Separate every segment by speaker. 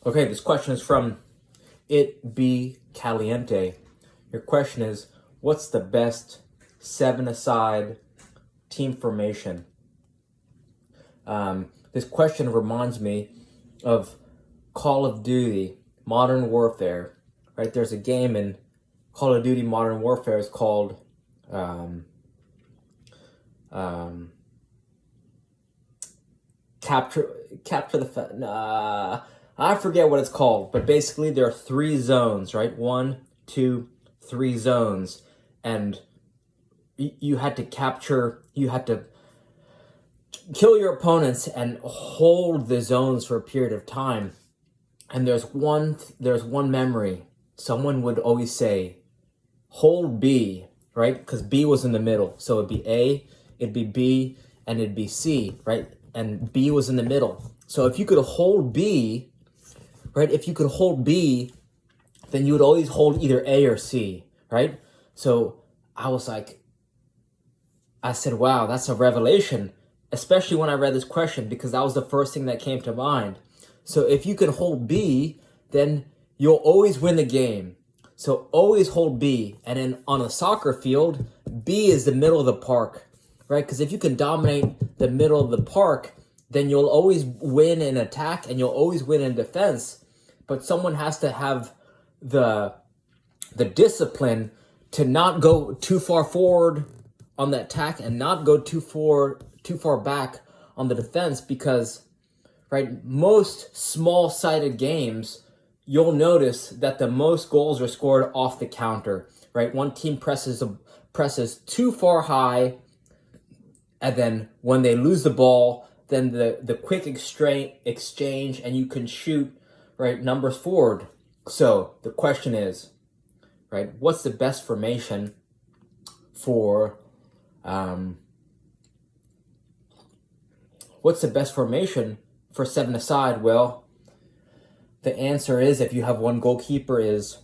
Speaker 1: Okay, this question is from It Be Caliente. Your question is, what's the best seven-a-side team formation? This question reminds me of Call of Duty Modern Warfare. Right, there's a game in Call of Duty Modern Warfare. It's called capture the I forget what it's called, but basically there are 3 zones, right? 1, 2, 3 zones, and you had to kill your opponents and hold the zones for a period of time. And there's one memory. Someone would always say, hold B, right? Because B was in the middle. So it'd be A, it'd be B, and it'd be C, right? And B was in the middle. So if you could hold B, right? If you could hold B, then you would always hold either A or C, right? So I said, wow, that's a revelation, especially when I read this question, because that was the first thing that came to mind. So if you can hold B, then you'll always win the game. So always hold B. And then on a soccer field, B is the middle of the park, right? Because if you can dominate the middle of the park, then you'll always win in attack and you'll always win in defense. But someone has to have the discipline to not go too far forward on the attack and not go too far back on the defense, because right, most small-sided games, you'll notice that the most goals are scored off the counter, right? One team presses too far high, and then when they lose the ball, then the quick exchange, and you can shoot, right, numbers forward. So the question is, right, what's the best formation for seven-a-side? Well, the answer is, if you have one goalkeeper, it's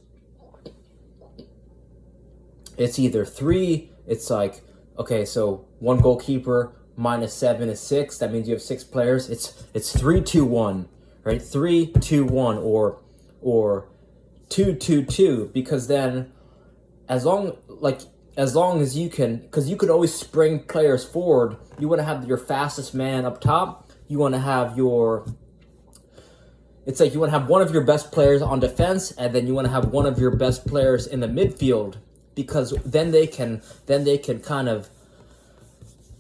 Speaker 1: either 3. It's like, okay, so one goalkeeper minus 7 is 6. That means you have 6 players. It's 3-2-1, right? 3-2-1 or 2-2-2, because then as long as you can, because you could always spring players forward. You want to have your fastest man up top. You want to have it's like you want to have one of your best players on defense, and then you want to have one of your best players in the midfield, because then they can kind of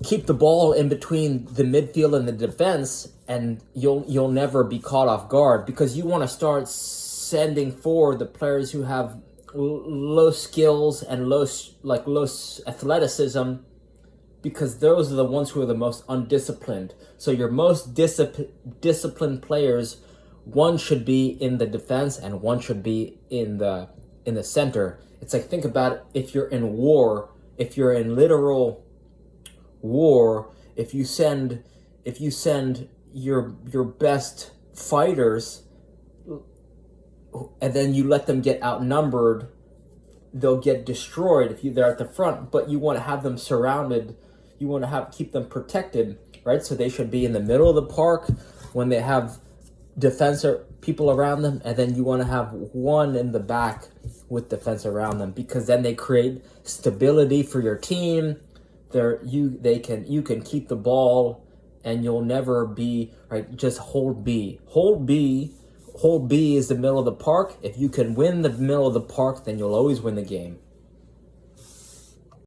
Speaker 1: keep the ball in between the midfield and the defense, and you'll never be caught off guard, because you want to start sending forward the players who have low skills and low athleticism, because those are the ones who are the most undisciplined. So your most disciplined players, one should be in the defense and one should be in the center. It's like, think about it, if you're in war, if you're in literal war, if you send your best fighters and then you let them get outnumbered, they'll get destroyed if they're at the front. But you want to have them surrounded, you want to keep them protected, right? So they should be in the middle of the park when they have defense or people around them, and then you want to have one in the back with defense around them, because then they create stability for your team. You can keep the ball, and you'll never be, right, just hold B is the middle of the park. If you can win the middle of the park, then you'll always win the game.